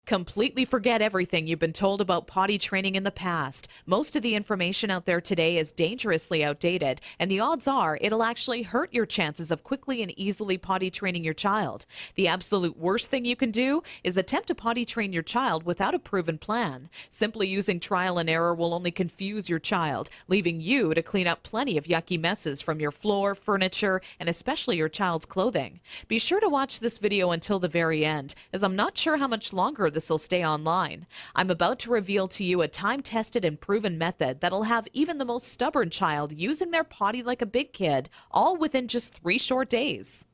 Completely forget everything you've been told about potty training in the past. Most of the information out there today is dangerously outdated, and the odds are it'll actually hurt your chances of quickly and easily potty training your child. The absolute worst thing you can do is attempt to potty train your child without a proven plan. Simply using trial and error will only confuse your child, leaving you to clean up plenty of yucky messes from your floor, furniture, and especially your child's clothing. Be sure to watch this video until the very end, as I'm not sure how much longer this will stay online. I'm about to reveal to you a time-tested and proven method that'll have even the most stubborn child using their potty like a big kid, all within just 3 short days.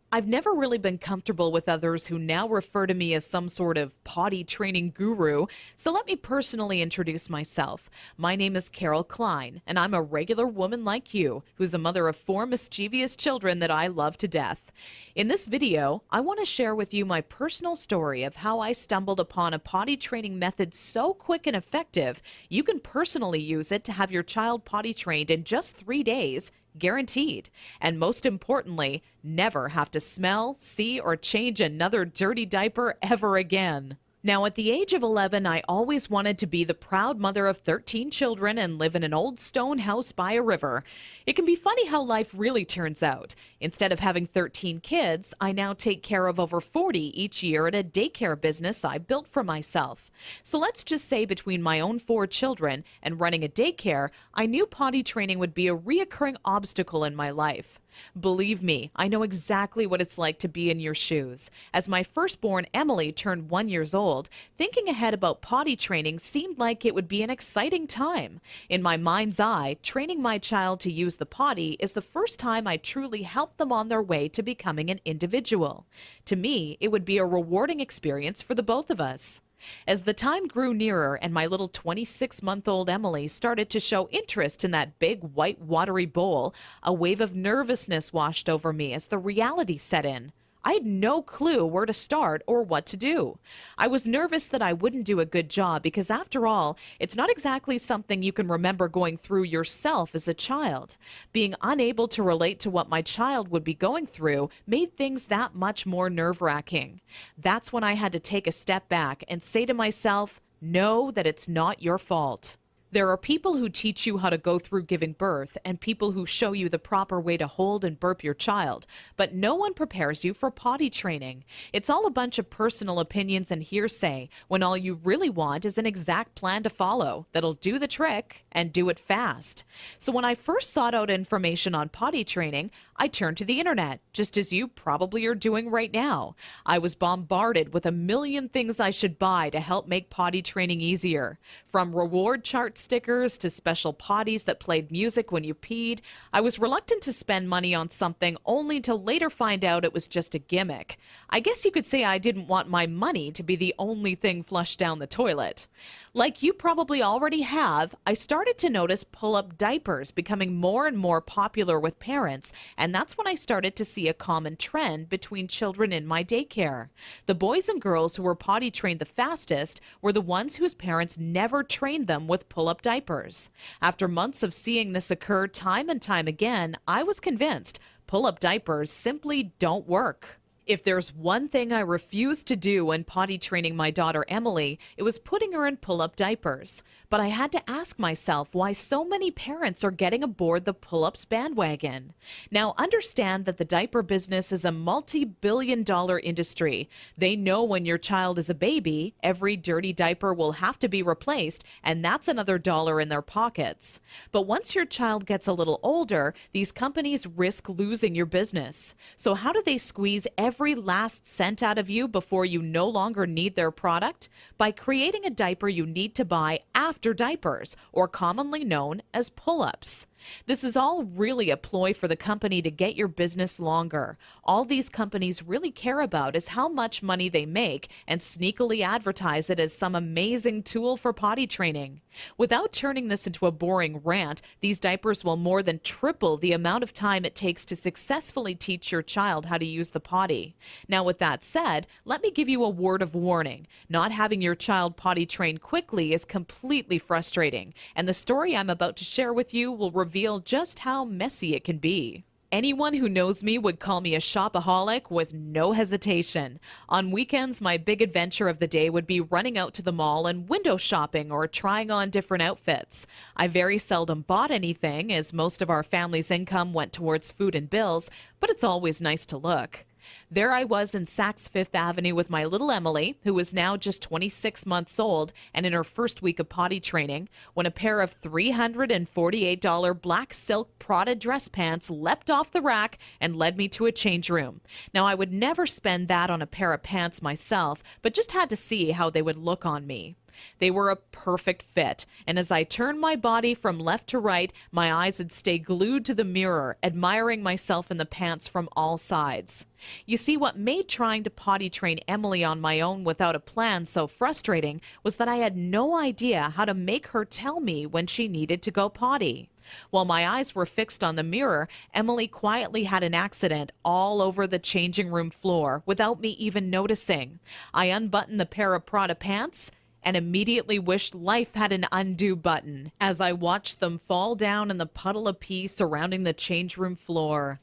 I've never really been comfortable with others who now refer to me as some sort of potty training guru, so let me personally introduce myself. My name is Carol Klein, and I'm a regular woman like you, who's a mother of 4 mischievous children that I love to death. In this video, I want to share with you my personal story of how I stumbled upon a potty training method so quick and effective, you can personally use it to have your child potty trained in just 3 days, guaranteed. And most importantly, never have to smell, see, or change another dirty diaper ever again. Now, at the age of 11, I always wanted to be the proud mother of 13 children and live in an old stone house by a river. It can be funny how life really turns out. Instead of having 13 kids, I now take care of over 40 each year at a daycare business I built for myself. So let's just say between my own 4 children and running a daycare, I knew potty training would be a reoccurring obstacle in my life. Believe me, I know exactly what it's like to be in your shoes. As my firstborn Emily turned 1 year old, thinking ahead about potty training seemed like it would be an exciting time. In my mind's eye, training my child to use the potty is the first time I truly helped them on their way to becoming an individual. To me, it would be a rewarding experience for the both of us. As the time grew nearer and my little 26-month-old Emily started to show interest in that big white watery bowl, a wave of nervousness washed over me as the reality set in. I had no clue where to start or what to do. I was nervous that I wouldn't do a good job because, after all, it's not exactly something you can remember going through yourself as a child. Being unable to relate to what my child would be going through made things that much more nerve-wracking. That's when I had to take a step back and say to myself, know that it's not your fault. There are people who teach you how to go through giving birth and people who show you the proper way to hold and burp your child, but no one prepares you for potty training. It's all a bunch of personal opinions and hearsay when all you really want is an exact plan to follow that'll do the trick and do it fast. So when I first sought out information on potty training, I turned to the internet, just as you probably are doing right now. I was bombarded with a million things I should buy to help make potty training easier. From reward chart stickers to special potties that played music when you peed, I was reluctant to spend money on something only to later find out it was just a gimmick. I guess you could say I didn't want my money to be the only thing flushed down the toilet. Like you probably already have, I started to notice pull-up diapers becoming more and more popular with parents, and that's when I started to see a common trend between children in my daycare. The boys and girls who were potty trained the fastest were the ones whose parents never trained them with pull-up diapers. After months of seeing this occur time and time again, I was convinced pull-up diapers simply don't work. If there's one thing I refused to do when potty training my daughter Emily, it was putting her in pull-up diapers. But I had to ask myself why so many parents are getting aboard the pull-ups bandwagon. Now, understand that the diaper business is a multi-billion-dollar industry. They know when your child is a baby, every dirty diaper will have to be replaced, and that's another dollar in their pockets. But once your child gets a little older, these companies risk losing your business. So how do they squeeze every last cent out of you before you no longer need their product? By creating a diaper you need to buy after diapers, or commonly known as pull-ups. This is all really a ploy for the company to get your business longer. All these companies really care about is how much money they make and sneakily advertise it as some amazing tool for potty training. Without turning this into a boring rant, these diapers will more than triple the amount of time it takes to successfully teach your child how to use the potty. Now, with that said, let me give you a word of warning. Not having your child potty trained quickly is completely frustrating, and the story I'm about to share with you will reveal just how messy it can be. Anyone who knows me would call me a shopaholic with no hesitation. On weekends, my big adventure of the day would be running out to the mall and window shopping or trying on different outfits. I very seldom bought anything, as most of our family's income went towards food and bills, but it's always nice to look. There I was in Saks Fifth Avenue with my little Emily, who was now just 26 months old and in her first week of potty training, when a pair of $348 black silk Prada dress pants leapt off the rack and led me to a change room. Now, I would never spend that on a pair of pants myself, but just had to see how they would look on me. They were a perfect fit, and as I turned my body from left to right, my eyes would stay glued to the mirror, admiring myself in the pants from all sides. You see, what made trying to potty train Emily on my own without a plan so frustrating was that I had no idea how to make her tell me when she needed to go potty. While my eyes were fixed on the mirror, Emily quietly had an accident all over the changing room floor without me even noticing. I unbuttoned the pair of Prada pants and immediately wished life had an undo button as I watched them fall down in the puddle of pee surrounding the change room floor.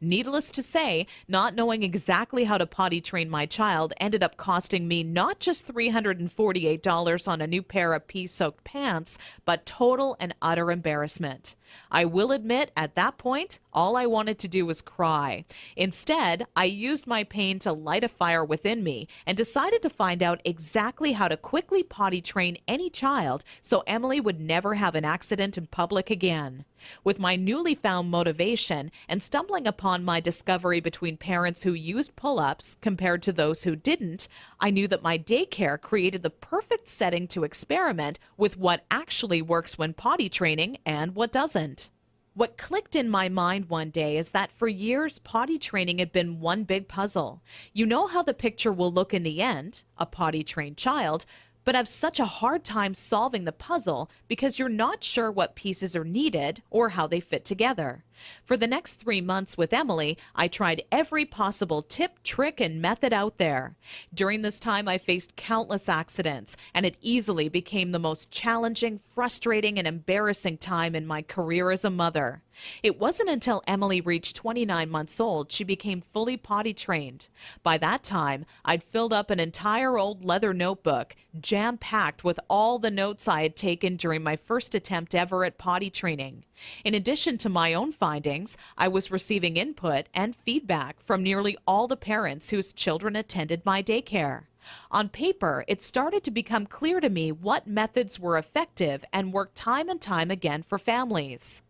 Needless to say, not knowing exactly how to potty train my child ended up costing me not just $348 on a new pair of pee-soaked pants, but total and utter embarrassment. I will admit, at that point, all I wanted to do was cry. Instead, I used my pain to light a fire within me and decided to find out exactly how to quickly potty train any child so Emily would never have an accident in public again. With my newly found motivation and stumbling upon my discovery between parents who used pull-ups compared to those who didn't, I knew that my daycare created the perfect setting to experiment with what actually works when potty training and what doesn't. What clicked in my mind one day is that for years, potty training had been one big puzzle. You know how the picture will look in the end, a potty-trained child, but have such a hard time solving the puzzle because you're not sure what pieces are needed or how they fit together. For the next 3 months with Emily, I tried every possible tip, trick, and method out there. During this time, I faced countless accidents, and it easily became the most challenging, frustrating, and embarrassing time in my career as a mother. It wasn't until Emily reached 29 months old she became fully potty trained. By that time, I'd filled up an entire old leather notebook, jam-packed with all the notes I had taken during my first attempt ever at potty training. In addition to my own findings, I was receiving input and feedback from nearly all the parents whose children attended my daycare. On paper, it started to become clear to me what methods were effective and worked time and time again for families.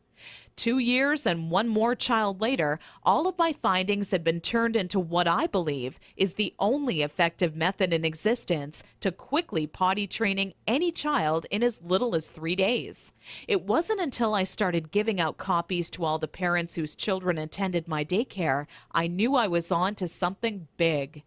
2 years and one more child later, all of my findings had been turned into what I believe is the only effective method in existence to quickly potty training any child in as little as 3 days. It wasn't until I started giving out copies to all the parents whose children attended my daycare I knew I was on to something big.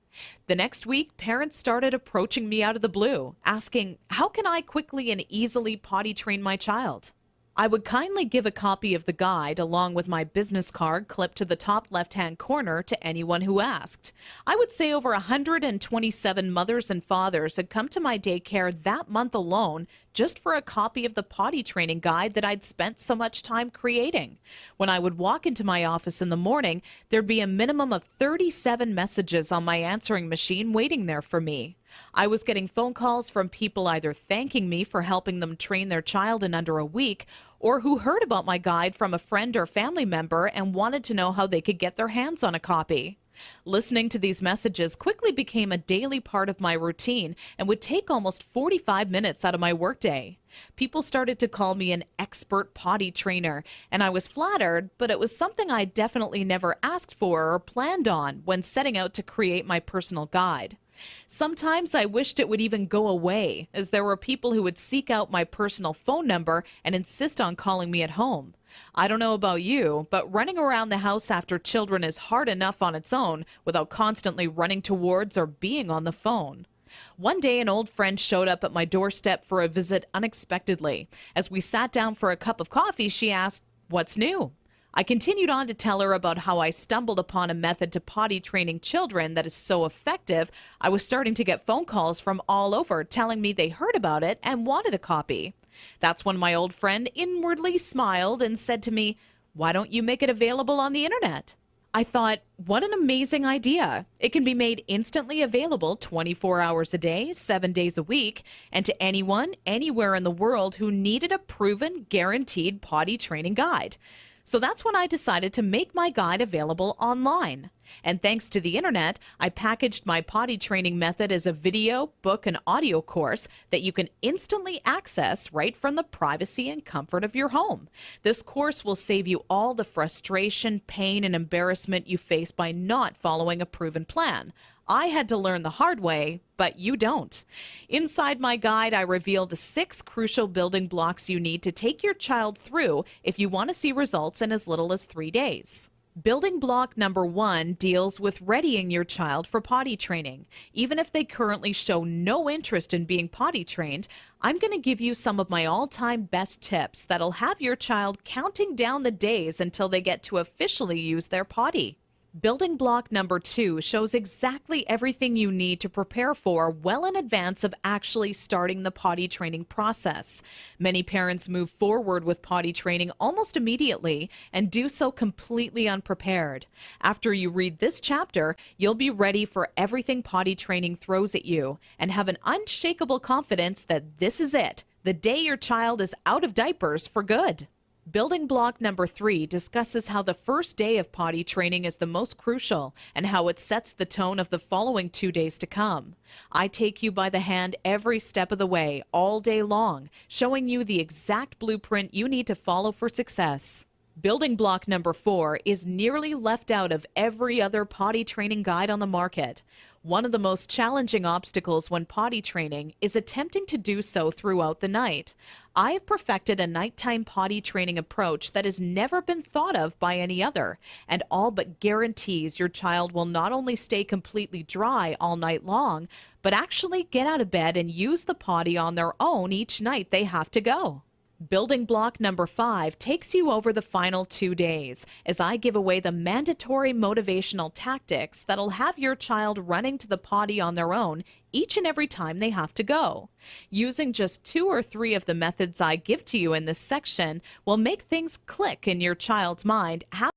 The next week, parents started approaching me out of the blue, asking, how can I quickly and easily potty train my child? I would kindly give a copy of the guide along with my business card clipped to the top left-hand corner to anyone who asked. I would say over 127 mothers and fathers had come to my daycare that month alone just for a copy of the potty training guide that I'd spent so much time creating. When I would walk into my office in the morning, there'd be a minimum of 37 messages on my answering machine waiting there for me. I was getting phone calls from people either thanking me for helping them train their child in under a week, or who heard about my guide from a friend or family member and wanted to know how they could get their hands on a copy. Listening to these messages quickly became a daily part of my routine and would take almost 45 minutes out of my workday. People started to call me an expert potty trainer, and I was flattered, but it was something I definitely never asked for or planned on when setting out to create my personal guide. Sometimes I wished it would even go away, as there were people who would seek out my personal phone number and insist on calling me at home. I don't know about you, but running around the house after children is hard enough on its own without constantly running towards or being on the phone. One day, an old friend showed up at my doorstep for a visit unexpectedly. As we sat down for a cup of coffee, she asked, "What's new?" I continued on to tell her about how I stumbled upon a method to potty training children that is so effective, I was starting to get phone calls from all over telling me they heard about it and wanted a copy. That's when my old friend inwardly smiled and said to me, Why don't you make it available on the internet? I thought, what an amazing idea. It can be made instantly available 24 hours a day, 7 days a week, and to anyone, anywhere in the world who needed a proven, guaranteed potty training guide. So that's when I decided to make my guide available online. And thanks to the internet, I packaged my potty training method as a video, book, and audio course that you can instantly access right from the privacy and comfort of your home. This course will save you all the frustration, pain, and embarrassment you face by not following a proven plan. I had to learn the hard way, but you don't. Inside my guide, I reveal the 6 crucial building blocks you need to take your child through if you want to see results in as little as 3 days. Building block number 1 deals with readying your child for potty training. Even if they currently show no interest in being potty trained, I'm going to give you some of my all-time best tips that'll have your child counting down the days until they get to officially use their potty. Building block number 2 shows exactly everything you need to prepare for well in advance of actually starting the potty training process. Many parents move forward with potty training almost immediately and do so completely unprepared. After you read this chapter, you'll be ready for everything potty training throws at you and have an unshakable confidence that this is it, the day your child is out of diapers for good. Building block number 3 discusses how the first day of potty training is the most crucial and how it sets the tone of the following 2 days to come. I take you by the hand every step of the way, all day long, showing you the exact blueprint you need to follow for success. Building block number 4 is nearly left out of every other potty training guide on the market. One of the most challenging obstacles when potty training is attempting to do so throughout the night. I have perfected a nighttime potty training approach that has never been thought of by any other, and all but guarantees your child will not only stay completely dry all night long, but actually get out of bed and use the potty on their own each night they have to go. Building block number 5 takes you over the final 2 days as I give away the mandatory motivational tactics that'll have your child running to the potty on their own each and every time they have to go. Using just 2 or 3 of the methods I give to you in this section will make things click in your child's mind how